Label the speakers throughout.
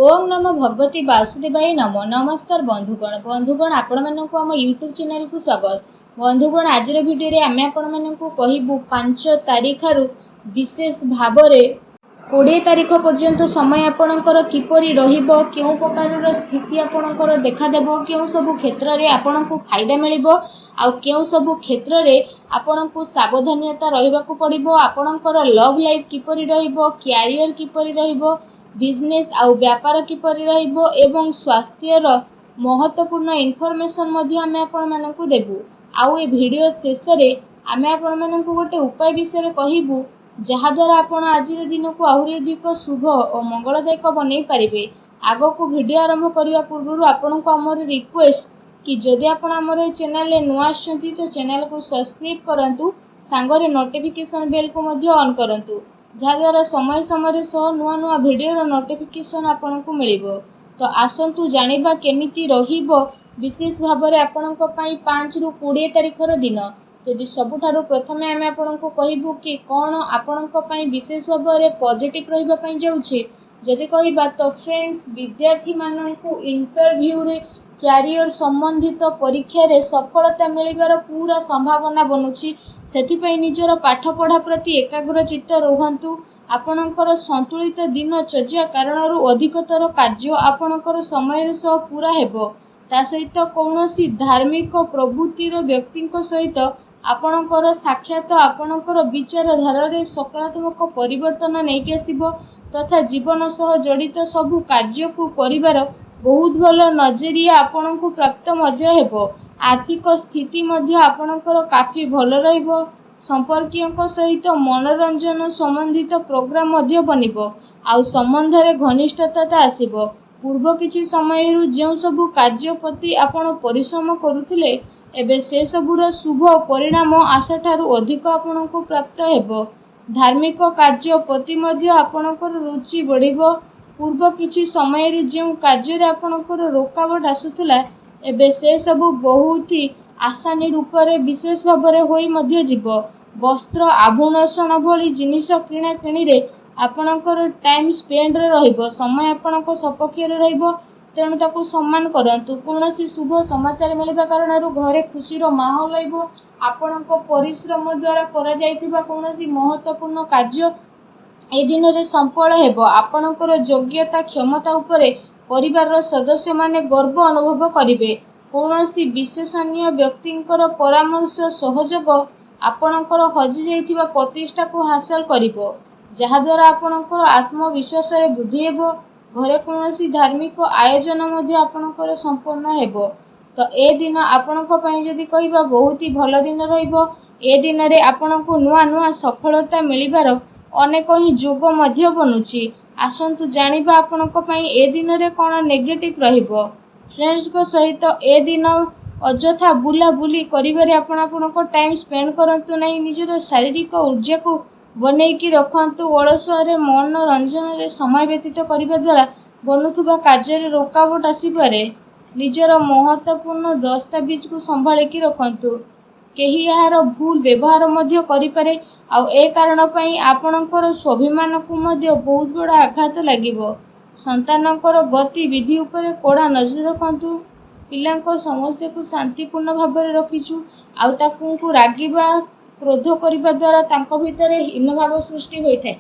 Speaker 1: ओम नमो भगवती वासुदेवाय नमो। नमस्कार बंधुगण आपण मानक आम यूट्यूब चैनल को स्वागत। बंधुगण आज भिडियो आम आपण कहबू 5 तारीख विशेष भाव 20 तारीख पर्यंत समय आपणकर किपरि रहिबो, केउ प्रकार स्थिति आपणकर देखादेब, केउ सब क्षेत्र रे आपणको फायदा मिलिबो आ केउ सब क्षेत्र रे आपणको सावधानता रहिबाकू पड़िबो। आपणकर लव लाइफ किपरि रहिबो, कैरियर किपरि रहिबो, बिजनेस आउ व्यापार किपरि रहिबो एवं स्वास्थ्यर महत्वपूर्ण इनफॉरमेशन मध्ये आमे आपण मानकू देबू। आउ ए वीडियो शेष रे आमे आपण मानकू गोटे उपाय विषय कहबू जहाँ द्वारा आपण आज दिन को आहुरी अधिक शुभ और मंगलदायक बनई पारिबे। आगो को वीडियो आरंभ करने पूर्व आपण को आमर रिक्वेस्ट कि जदि आपण आमर चैनल रे नुआ आछंती तो चैनल को सब्सक्राइब करंतु, सांगरे नोटिफिकेशन बेल को मध्य ऑन करंतु, जहाँद्वारा समय समय सह नुआ नुआ वीडियो नोटिफिकेशन आपन को मिलिबो। तो आसंतु जानिबा केमिति रहिबो विशेष भाव में आपणक पई 5 रु 20 तारीखर दिन। यदि सबुठारु प्रथमे आमे आपणको कहबू कि कौन आपणक पई विशेष भाव में पॉजिटिव रहिबा पई जाउछि। जदि कहबा तो फ्रेंड्स, विद्यार्थी माननकु इंटरव्यू रे कैरियर संबंधित परीक्षा रे सफलता मिलिबार पूरा संभावना बनुछि। सेथिपई निजर पाठ पढ़ा प्रति एकाग्रचित्त रुहंतु। आपणकर संतुलित दिनचर्या कारणरू अधिकतर कार्य आपणकर समय सह पूरा हेबो। ता सहित कौनसी धार्मिक प्रवृत्तिर व्यक्ति सहित आपणकर साक्षात आपणकर विचारधारा रे सकारात्मक परिवर्तन नहीं आसिबो तथा जीवन सह जड़ित सबु कार्य को करिवार बहुत भल नजरिया आपणको प्राप्त मध्य हेबो। आर्थिक स्थिति मध्य आपणकर काफी भल रहिबो। संपर्कियों सहित मनोरंजन संबंधित प्रोग्राम मध्य बनिबो आउ संबंध रे घनिष्ठता आसिबो। पूर्व किछि समय जो सबु कार्य प्रति आपण परिश्रम करुथिले एबे से सबुर शुभ परिणाम आशा ठारू अधिक आपणको प्राप्त हेबो। धार्मिक कार्य प्रति मध्य आपणकर रुचि बढ़िबो। पूर्व किछि समय जो कार्य रे आपणकर रोकावट आसुथुला एबे से सबु बहुत ही आसानी रूप रे विशेष भाव रे होई मध्य जीवो। वस्त्र आभूषण भली जिनिस किणा किणी रे आपणकर टाइम स्पेंड रे रहिबो। समय आपणको सपक्ष रे रहिबो, तेणु ताकू सम्मान करंतु। कोनोसी शुभ समाचार मिलिबा कारणरू घरे खुशीर माहौल रहिबो। आपणको परिश्रम द्वारा करा जायतिबा कोनोसी महत्वपूर्ण कार्य ए दिन रे संपन्न हेबो। आपणकर योग्यता क्षमता उपरे परिवार सदस्य माने गर्व अनुभव करिवे। कोनोसी विशेषणीय व्यक्तिंकर परामर्श सहयोग आपणकर हजि जाइतिबा प्रतिष्ठा को हासिल करिवो, जहाँ द्वारा आपणकर आत्मविश्वास रे वृद्धि हेबो। घरे कोनोसी धार्मिक आयोजन मध्ये आपणकर संपन्न हेबो। तो ए दिन आपणक पई जदि कहबा बहुत ही भल दिन रहिबो। ए दिन रे आपणको नुआ नुआ सफलता मिलिबार अनेक ही जोग मध्य बनुछि। आसंतु जानिबा आपणक पई ए दिन रे कोन नेगेटिव रहिबो। फ्रेंड्स को सहित ए दिन अजथा बुला बुली करिबारे आपणको टाइम स्पेंड करंतु नहीं। निजर शारीरिक ऊर्जा को बनेकी रखंतु। अलसुआरे मनोरंजन रे समय व्यतीत करिबा द्वारा बनुथुबा कार्य रे रोकावट आसीपारे। निजर महत्वपूर्ण दस्तावेज को संभाळिकी रखंतु। केही यार भूल व्यवहार मध्य करिपारे आउ ए कारण पई आपणकर स्वाभिमान को मध्य बहुत बड़ा आघात लागिबो। संतानकर गतिविधि उपरे कोड़ा नजर रखंतु। पिलांको समस्या को शांतिपूर्ण भाव में रखिछु आउ ताकू रागिबा क्रोध करिबा द्वारा तांको भितरे हीन भाव सृष्टि होइथाय।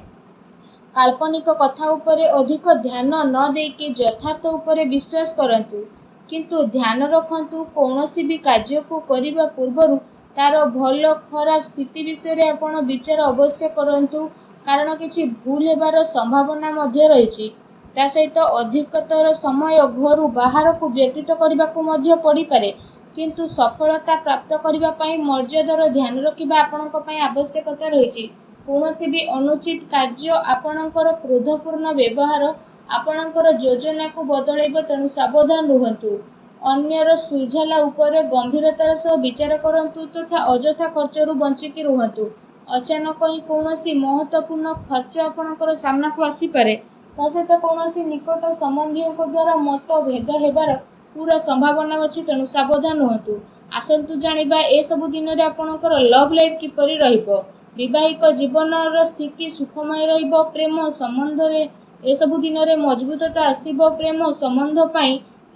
Speaker 1: काल्पनिक कथा उपरे अधिक ध्यान न देके यथार्थ उपरे विश्वास करंतु। किंतु ध्यान रखंतु कौनसी भी कार्य को करिबा पूर्वरु तार भल खराब स्थिति विषय रे आपण विचार अवश्य करंतु, कारण किछि भूल हेबार संभावना मध्य रहिछि। ता सहित अधिकतर समय घरु बाहर को व्यतीत करबा को मध्य पड़ी पारे। किंतु सफलता प्राप्त करबा पई मर्यादार ध्यान रखिबा आपणक पई आवश्यकता रहिछि। कोनोसी भी अनुचित कार्य आपणकर क्रोधपूर्ण व्यवहार आपणकर योजना को बदलैबो, तेणु सावधान रुहंतु। अन्यर सुझाला उपरे गंभीरतार सह विचार करंतु तथा अजथा खर्चरू बंचिकी रुहंतु। अचानक ही कोनोसी महत्वपूर्ण खर्च आपणकर सामना को आसी पारे। ता सहित कोनोसी निकट संबंधियों को द्वारा मतभेद हेबार पूरा संभावना अछि, तेणु सावधान रुहंतु। आसंतु जानिबा ए सब दिन रे आपणकर लव लाइफ किपरि रहिबो। विवाहिक जीवन स्थिति सुखमय रहिबो। प्रेम संबंध रे एसबु दिन में मजबूतता आसब प्रेम संबंध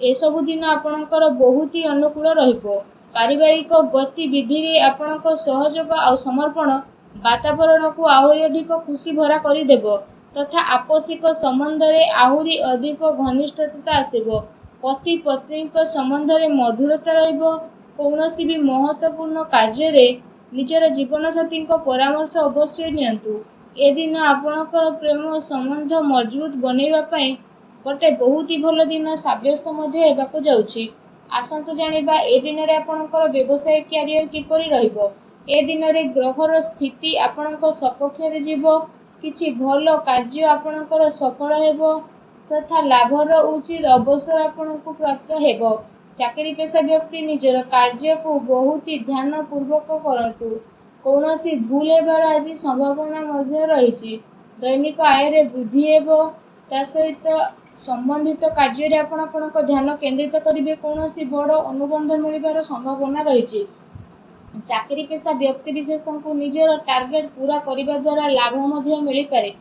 Speaker 1: एसबु दिन आपणकर बहुत ही अनुकूल रहिबो। पारिवारिक गतिविधि रे आपणक सहयोग आ समर्पण वातावरण को आहरी अधिक खुशी भरा करदेव तथा आपसिक संबंध रे आहरी अधिक घनिष्ठता आसब। पति पत्नी संबंध रे मधुरता रहिबो। कौनसी भी महत्वपूर्ण कार्य रे निजर जीवन साथी परामर्श अवश्य नियंतु। ए दिन आपणकर प्रेम संबंध मजबूत बनैबा पई गोटे बहुत ही भल दिन साब्यस्त होगाकू जाउछि। आसंतु जानिबा ए दिन रे आपणकर व्यवसाय कैरियर किपरि रहिबो। ए दिन रे ग्रहर स्थिति आपणक सपक्ष रे जीवो। किछि भल कार्य आपणकर सफल हेबो तथा लाभर उचित अवसर आपणको प्राप्त हेबो। चाकरी पेशा व्यक्ति निजर कार्य को बहुत ही ध्यान पूर्वक करतु। कौनसी भूल हेबार आज संभावना मध्य रही। दैनिक आय रे वृद्धि हेबो। ता सहित संबंधित कार्य रे आपणक ध्यान केंद्रित करिवे। कौनसी बड़ अनुबंध मिलिबार संभावना रही। चाकरी पेशा व्यक्ति विशेष को निजर टार्गेट पूरा करने द्वारा लाभ मध्य मिल पारे।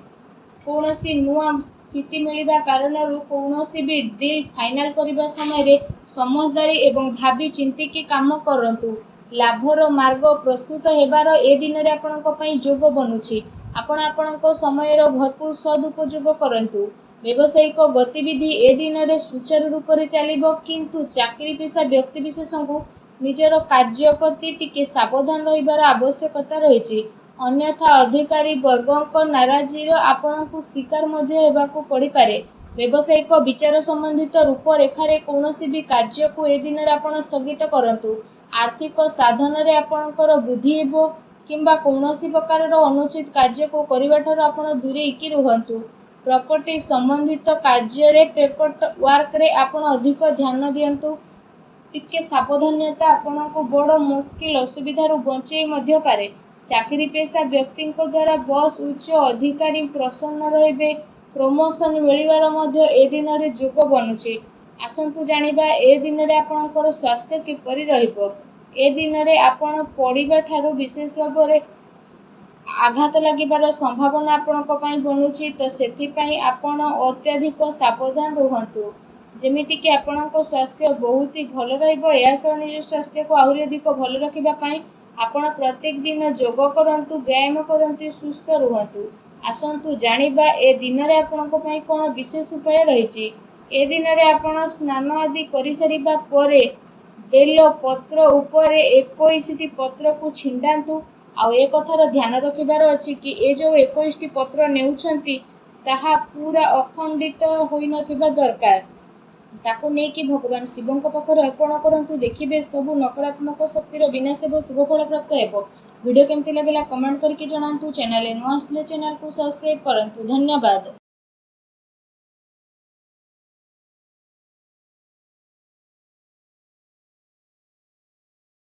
Speaker 1: कौनसी नुआ स्थिति मिलवा कारण कौनसी भी डील फाइनल करने समय समझदारी एवं भावी चिंतिकी काम करंतु। लाभर मार्ग प्रस्तुत हेबार ए दिन रे आपणक पई जोग बनुछि। आपण आपणक समय भरपूर सदुपयोग करंतु। व्यावसायिक गतिविधि ए दिन रे सुचारू रूप से चलिबो किंतु चाकरी पेशा व्यक्ति विशेष को निजर कार्य प्रति टिके सावधान रहिबार आवश्यकता रही। अन्यथा अधिकारी वर्गक नाराजी आपणकु शिकार मध्य हेबाकू पड़ी पारे। व्यावसायिक विचार संबंधित रूपरेखा रे कौनसी भी कार्य को ए दिन रे आपण स्थगित करंतु। आर्थिक साधन रे आपणकर बुद्धि हेबो किंबा कौनसी प्रकार अनुचित कार्य को करबा ठार आपण दूरेकी रुहंतु। प्रॉपर्टी संबंधित कार्य रे पेपर वर्क रे आपण अधिक ध्यान दियंतु। टिके सावधानता आपणको बड़ मुश्किल असुविधा बंचई मध्य पारे। चाकरी पेशा व्यक्ति द्वारा बस उच्च अधिकारी प्रसन्न रहिबे। प्रमोशन मिलिबार मध्य ए दिन रे जोग बनुछि। आसंतु जानिबा ए दिन रे आपणकर स्वास्थ्य किपरि रहिबो। ए दिन रे आपण पढ़िबा ठारू विशेष भाव रे आघात लागिबार संभावना आपणक पई बनुछि। तो सेथि पई आपण अत्यधिक सावधान रुहंतु जेमिति कि आपणक स्वास्थ्य बहुत ही भल रहिबो। या सह निज स्वास्थ्य को आहुरी अधिक भल रखिबा पई आपण प्रत्येक दिन योग करंतु, व्यायाम करंतु, सुस्थ रुहंतु। आसंतु जानिबा ए दिन रे आपणक पई कोन विशेष उपाय रहिछि। ए दिन रे आपण स्नान आदि करि सारिबा परे बेल पत्र उपरे 21टी पत्र को छिंडांतु। आ ए कथार ध्यान रखिबार अछि कि ए जो 21टी पत्र नेउछंती ताहा पूरा अखंडित होई नथिबा दरकार। ताकू नहीं कि भगवान शिवों पाखे अर्पण करंतु। देखिबे सबु नकारात्मक शक्तिर विनाश हेबो, शुभ फल प्राप्त हेबो। वीडियो केमती लागला कमेंट करके जणांतु। चैनल नुआ आसले चैनल को सब्सक्राइब करंतु। धन्यवाद।